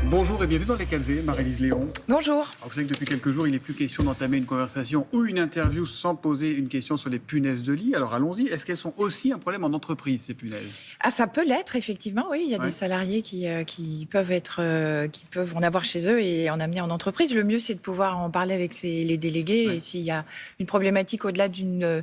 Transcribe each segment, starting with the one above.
Bonjour et bienvenue dans Les Calvés, Marie-Lise Léon. Bonjour. Alors vous savez que depuis quelques jours, il n'est plus question d'entamer une conversation ou une interview sans poser une question sur les punaises de lit. Alors allons-y, est-ce qu'elles sont aussi un problème en entreprise, ces punaises ? Ah, ça peut l'être, effectivement, oui. Il y a des salariés qui peuvent en avoir chez eux et en amener en entreprise. Le mieux, c'est de pouvoir en parler avec les délégués et s'il y a une problématique au-delà d'une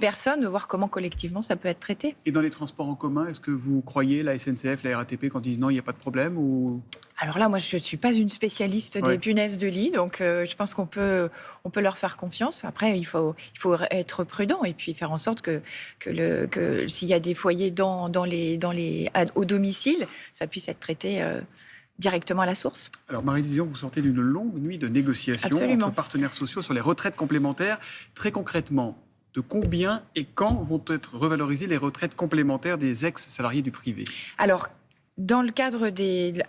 personne, de voir comment collectivement ça peut être traité. Et dans les transports en commun, est-ce que vous croyez la SNCF, la RATP quand ils disent non, il n'y a pas de problème ou... Alors là, moi, je ne suis pas une spécialiste des punaises de lit, donc je pense qu'on peut leur faire confiance. Après, il faut être prudent et puis faire en sorte que s'il y a des foyers au domicile, ça puisse être traité directement à la source. Alors Marie-Lise Léon, vous sortez d'une longue nuit de négociations entre partenaires sociaux sur les retraites complémentaires. Très concrètement, de combien et quand vont être revalorisées les retraites complémentaires des ex-salariés du privé ? Alors, dans le cadre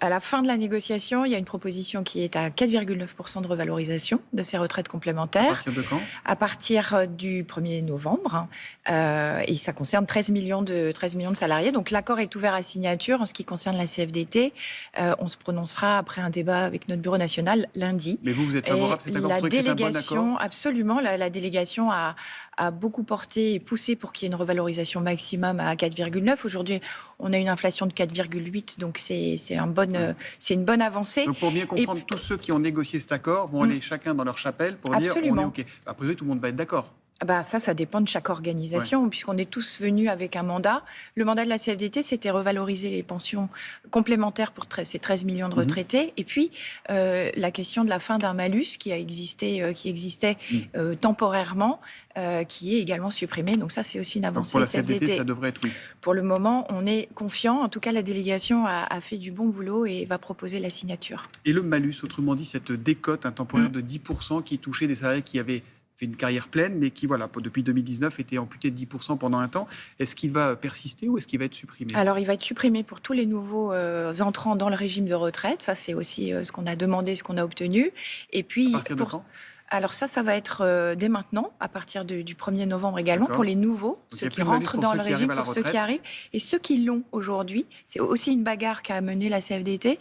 à la fin de la négociation, il y a une proposition qui est à 4,9% de revalorisation de ces retraites complémentaires. À partir de quand ? À partir du 1er novembre. Et ça concerne 13 millions de salariés. Donc l'accord est ouvert à signature en ce qui concerne la CFDT. On se prononcera après un débat avec notre bureau national lundi. Mais vous êtes favorable à cet accord ? La délégation, absolument, la délégation a beaucoup porté et poussé pour qu'il y ait une revalorisation maximum à 4,9. Aujourd'hui, on a une inflation de 4,8, donc c'est une bonne avancée. Donc pour bien comprendre, tous ceux qui ont négocié cet accord vont aller chacun dans leur chapelle pour dire on est OK. A priori, tout le monde va être d'accord. Ça dépend de chaque organisation, puisqu'on est tous venus avec un mandat. Le mandat de la CFDT, c'était revaloriser les pensions complémentaires pour ces 13 millions de retraités. Et puis, la question de la fin d'un malus qui existait temporairement, qui est également supprimé. Donc ça, c'est aussi une avancée. Donc pour la CFDT, ça devrait être oui. Pour le moment, on est confiant. En tout cas, la délégation a fait du bon boulot et va proposer la signature. Et le malus, autrement dit, cette décote temporaire de 10% qui touchait des salariés qui avaient fait une carrière pleine, mais qui, depuis 2019, était amputé de 10% pendant un temps. Est-ce qu'il va persister ou est-ce qu'il va être supprimé ? Alors, il va être supprimé pour tous les nouveaux entrants dans le régime de retraite. Ça, c'est aussi ce qu'on a demandé, ce qu'on a obtenu. Et puis, à partir de quand ? Alors ça va être dès maintenant, à partir du 1er novembre également, pour les nouveaux, ceux qui rentrent dans le régime, pour ceux qui arrivent. Et ceux qui l'ont aujourd'hui, c'est aussi une bagarre qu'a menée la CFDT.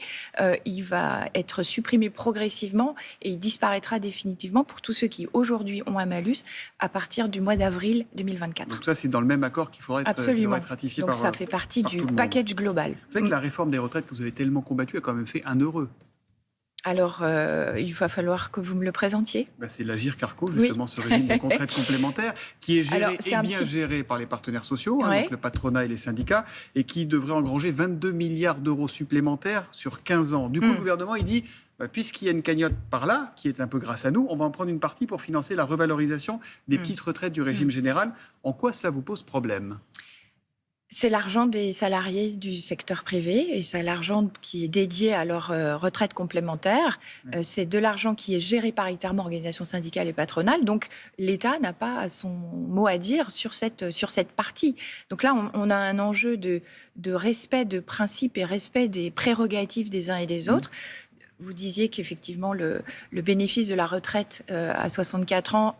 Il va être supprimé progressivement et il disparaîtra définitivement pour tous ceux qui aujourd'hui ont un malus à partir du mois d'avril 2024. Donc ça, c'est dans le même accord qu'il faudra être ratifié par tout le monde. Donc ça fait partie du package global. Vous savez que la réforme des retraites que vous avez tellement combattue a quand même fait un heureux. Alors, il va falloir que vous me le présentiez. C'est l'Agirc Arrco, justement, ce régime des retraites complémentaires, qui est géré géré par les partenaires sociaux, donc le patronat et les syndicats, et qui devrait engranger 22 milliards d'euros supplémentaires sur 15 ans. Du coup, le gouvernement, il dit, puisqu'il y a une cagnotte par là, qui est un peu grâce à nous, on va en prendre une partie pour financer la revalorisation des petites retraites du régime général. En quoi cela vous pose problème ? C'est l'argent des salariés du secteur privé et c'est l'argent qui est dédié à leur retraite complémentaire. C'est de l'argent qui est géré paritairement organisations syndicales et patronales. Donc, l'État n'a pas son mot à dire sur cette partie. Donc là, on a un enjeu de respect de principes et respect des prérogatives des uns et des autres. Vous disiez qu'effectivement, le bénéfice de la retraite à 64 ans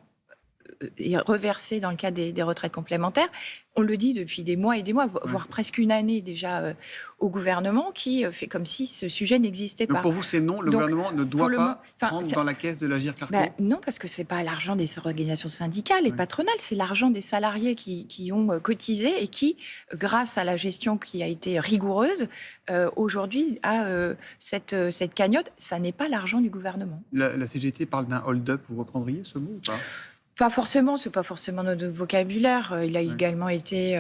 est reversé dans le cadre des retraites complémentaires. On le dit depuis des mois et des mois, voire presque une année déjà au gouvernement, qui fait comme si ce sujet n'existait pas. Pour vous, c'est non, le gouvernement ne doit pas prendre dans la caisse de l'Agirc Arrco ? Non, parce que ce n'est pas l'argent des organisations syndicales et patronales, c'est l'argent des salariés qui ont cotisé et qui, grâce à la gestion qui a été rigoureuse, aujourd'hui a cette cagnotte. Ça n'est pas l'argent du gouvernement. La CGT parle d'un hold-up, vous reprendriez ce mot ou pas ? Pas forcément, c'est pas forcément notre vocabulaire. Il a également été.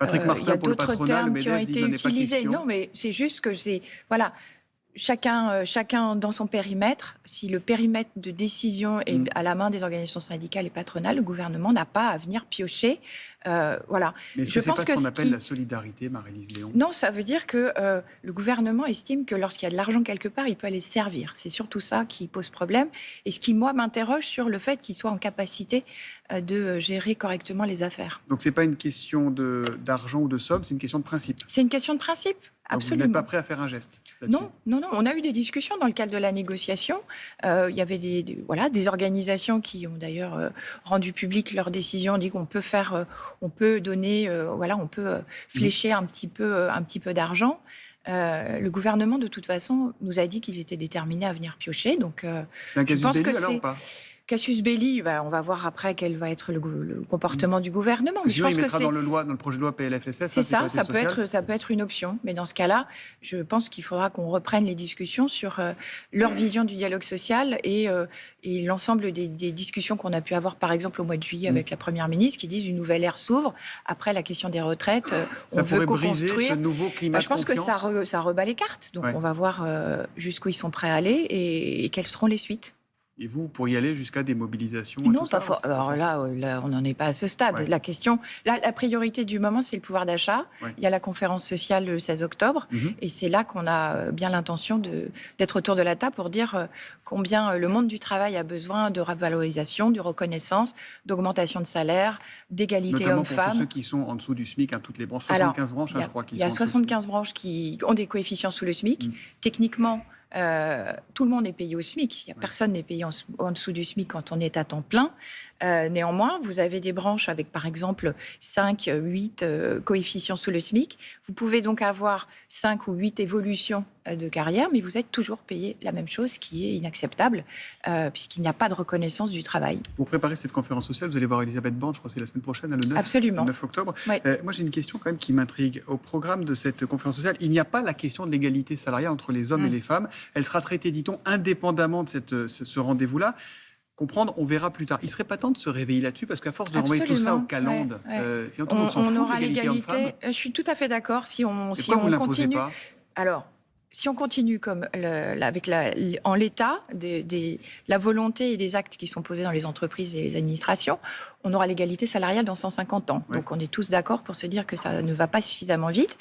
Patrick Martin, il y a pour le d'autres patronat, termes qui ont été utilisés. Non, mais c'est juste que c'est chacun dans son périmètre. Si le périmètre de décision est à la main des organisations syndicales et patronales, le gouvernement n'a pas à venir piocher. Mais je pense que ce qu'on appelle la solidarité, Marie-Lise Léon ? Non, ça veut dire que le gouvernement estime que lorsqu'il y a de l'argent quelque part, il peut aller se servir. C'est surtout ça qui pose problème. Et ce qui, moi, m'interroge sur le fait qu'il soit en capacité de gérer correctement les affaires. Donc, ce n'est pas une question d'argent ou de somme, c'est une question de principe. C'est une question de principe, absolument. Donc, vous n'êtes pas prêt à faire un geste là-dessus ? Non. On a eu des discussions dans le cadre de la négociation. Il y avait des organisations qui ont d'ailleurs rendu public leurs décisions, dit qu'on peut faire, on peut donner, on peut flécher un petit peu d'argent. Le gouvernement, de toute façon, nous a dit qu'ils étaient déterminés à venir piocher. Donc, c'est un casus belli, alors, ou pas? Casus belli, on va voir après quel va être le comportement du gouvernement. Mais je pense que c'est dans le projet de loi PLFSS. C'est ça peut être une option. Mais dans ce cas-là, je pense qu'il faudra qu'on reprenne les discussions sur leur vision du dialogue social et l'ensemble des discussions qu'on a pu avoir, par exemple, au mois de juillet avec la Première ministre, qui disent une nouvelle ère s'ouvre. Après la question des retraites, on veut co-construire. Ce nouveau climat de confiance. Je pense que ça rebat les cartes. Donc on va voir jusqu'où ils sont prêts à aller et quelles seront les suites. Et vous pourriez aller jusqu'à des mobilisations? Non, pas fort. Alors là, on n'en est pas à ce stade. La question, la priorité du moment, c'est le pouvoir d'achat. Il y a la conférence sociale le 16 octobre. Et c'est là qu'on a bien l'intention d'être autour de la table pour dire combien le monde du travail a besoin de revalorisation, de reconnaissance, d'augmentation de salaire, d'égalité hommes-femmes. Notamment pour tous ceux qui sont en dessous du SMIC, toutes les branches, 75 branches, je crois. Il y a 75 branches qui ont des coefficients sous le SMIC. Techniquement, tout le monde est payé au SMIC. Personne n'est payé en dessous du SMIC quand on est à temps plein. Néanmoins, vous avez des branches avec, par exemple, 5, 8 coefficients sous le SMIC. Vous pouvez donc avoir 5 ou 8 évolutions de carrière, mais vous êtes toujours payé la même chose, ce qui est inacceptable, puisqu'il n'y a pas de reconnaissance du travail. Pour préparer cette conférence sociale, vous allez voir Elisabeth Borne, je crois que c'est la semaine prochaine, le 9, Absolument. Le 9 octobre. Oui. Moi, j'ai une question quand même qui m'intrigue. Au programme de cette conférence sociale, il n'y a pas la question de l'égalité salariale entre les hommes et les femmes. Elle sera traitée, dit-on, indépendamment de ce rendez-vous-là. Comprendre, on verra plus tard. Il serait pas temps de se réveiller là-dessus, parce qu'à force de renvoyer tout ça aux calendes, on aura l'égalité. Je suis tout à fait d'accord. Si on continue, alors si on continue comme en l'état la volonté et des actes qui sont posés dans les entreprises et les administrations, on aura l'égalité salariale dans 150 ans. Donc on est tous d'accord pour se dire que ça ne va pas suffisamment vite.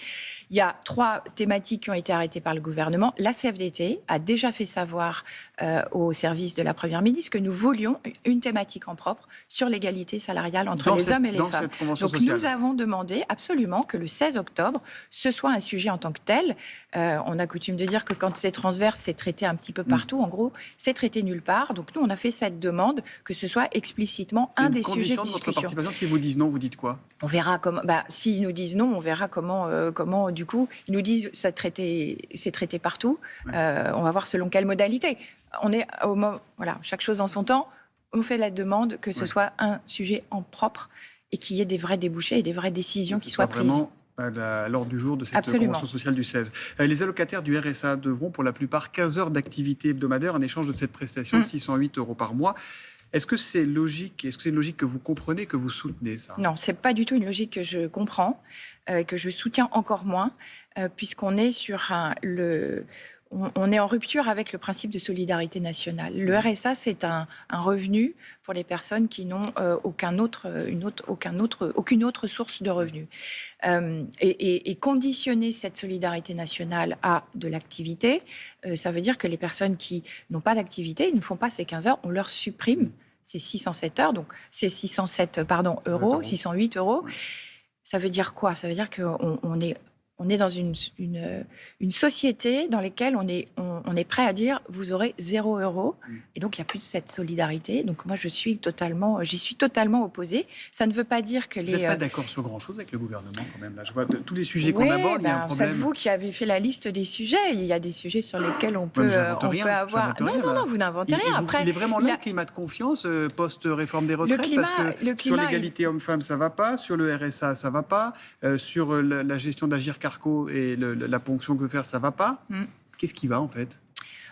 Il y a 3 thématiques qui ont été arrêtées par le gouvernement. La CFDT a déjà fait savoir au service de la Première ministre que nous voulions une thématique en propre sur l'égalité salariale entre les hommes et les femmes. Donc nous avons demandé absolument que le 16 octobre, ce soit un sujet en tant que tel. On a coutume de dire que quand c'est transverse, c'est traité un petit peu partout. En gros, c'est traité nulle part. Donc nous, on a fait cette demande que ce soit explicitement un des sujets de discussion. Votre participation, si vous disent non, vous dites quoi? On verra comment. S'ils nous disent non, on verra comment du coup, ils nous disent c'est traité partout. On va voir selon quelle modalité. On est chaque chose en son temps. On fait la demande que ce soit un sujet en propre et qu'il y ait des vrais débouchés et des vraies décisions qui soient prises. À l'ordre du jour de cette convention sociale du 16. Les allocataires du RSA devront pour la plupart 15 heures d'activité hebdomadaire en échange de cette prestation de 608 € par mois. Est-ce que c'est logique? Est-ce que c'est une logique que vous comprenez, que vous soutenez, ça? Non, c'est pas du tout une logique que je comprends, que je soutiens encore moins, puisqu'on est sur on est en rupture avec le principe de solidarité nationale. Le RSA, c'est un revenu pour les personnes qui n'ont aucune autre source de revenus. Et conditionner cette solidarité nationale à de l'activité, ça veut dire que les personnes qui n'ont pas d'activité, ils ne font pas ces 15 heures, on leur supprime ces 607 heures, donc ces 608 €. Ça veut dire quoi? Ça veut dire qu'on est dans une société dans laquelle on est prêt à dire vous aurez 0 €. Et donc il n'y a plus de cette solidarité. Donc moi j'y suis totalement opposée. Ça ne veut pas dire que Vous n'êtes pas d'accord sur grand-chose avec le gouvernement quand même. Là, je vois de tous les sujets qu'on aborde, il y a un problème. C'est vous qui avez fait la liste des sujets. Il y a des sujets sur lesquels on peut avoir. Non, vous n'inventez rien. Après, il est vraiment là le climat de confiance post-réforme des retraites, sur l'égalité homme-femme ça va pas, sur le RSA ça va pas, sur la gestion d'Agir Carco et la ponction que veut faire, ça va pas. Qu'est-ce qui va en fait?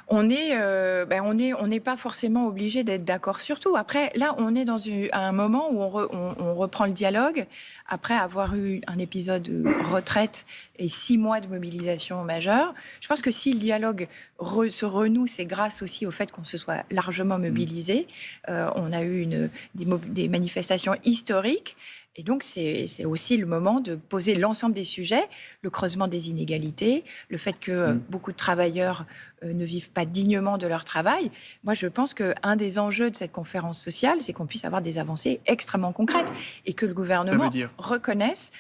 On n'est pas forcément obligé d'être d'accord sur tout. Après, là, on est dans un moment où on reprend le dialogue après avoir eu un épisode retraite et 6 mois de mobilisation majeure. Je pense que si le dialogue se renoue, c'est grâce aussi au fait qu'on se soit largement mobilisé. On a eu des manifestations historiques. Et donc, c'est aussi le moment de poser l'ensemble des sujets, le creusement des inégalités, le fait que beaucoup de travailleurs ne vivent pas dignement de leur travail. Moi, je pense qu'un des enjeux de cette conférence sociale, c'est qu'on puisse avoir des avancées extrêmement concrètes et que le gouvernement reconnaisse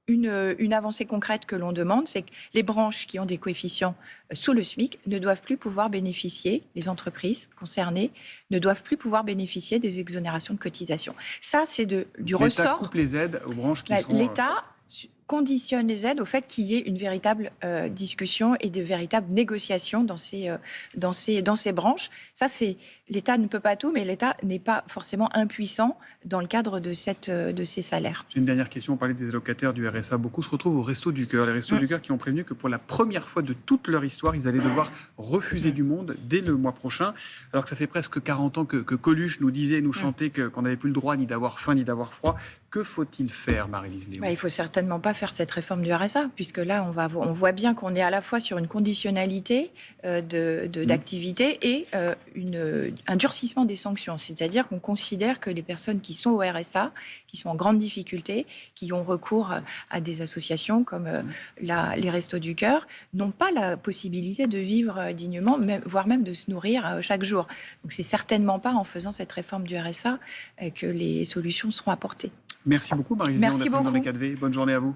une avancée concrète que l'on demande, c'est que les branches qui ont des coefficients sous le SMIC ne doivent plus pouvoir bénéficier, les entreprises concernées ne doivent plus pouvoir bénéficier des exonérations de cotisations. Ça, c'est du ressort. L'État coupe les aides aux branches qui sont... L'État conditionne les aides au fait qu'il y ait une véritable discussion et de véritables négociations dans ces branches. Ça, l'État ne peut pas tout, mais l'État n'est pas forcément impuissant dans le cadre de ces salaires. J'ai une dernière question. On parlait des allocataires du RSA. Beaucoup se retrouvent au Restos du Cœur. Les Restos du Cœur qui ont prévenu que pour la première fois de toute leur histoire, ils allaient devoir refuser du monde dès le mois prochain. Alors que ça fait presque 40 ans que Coluche nous disait, nous chantait qu'on n'avait plus le droit ni d'avoir faim ni d'avoir froid. Que faut-il faire, Marie-Lise Léon ? Il ne faut certainement pas faire cette réforme du RSA, puisque là, on voit bien qu'on est à la fois sur une conditionnalité d'activité et un durcissement des sanctions. C'est-à-dire qu'on considère que les personnes qui sont au RSA, qui sont en grande difficulté, qui ont recours à des associations comme les Restos du Cœur, n'ont pas la possibilité de vivre dignement, voire même de se nourrir chaque jour. Donc, c'est certainement pas en faisant cette réforme du RSA que les solutions seront apportées. Merci beaucoup, Marie-Lise Léon, d'être venue dans les 4V. Bonne journée à vous.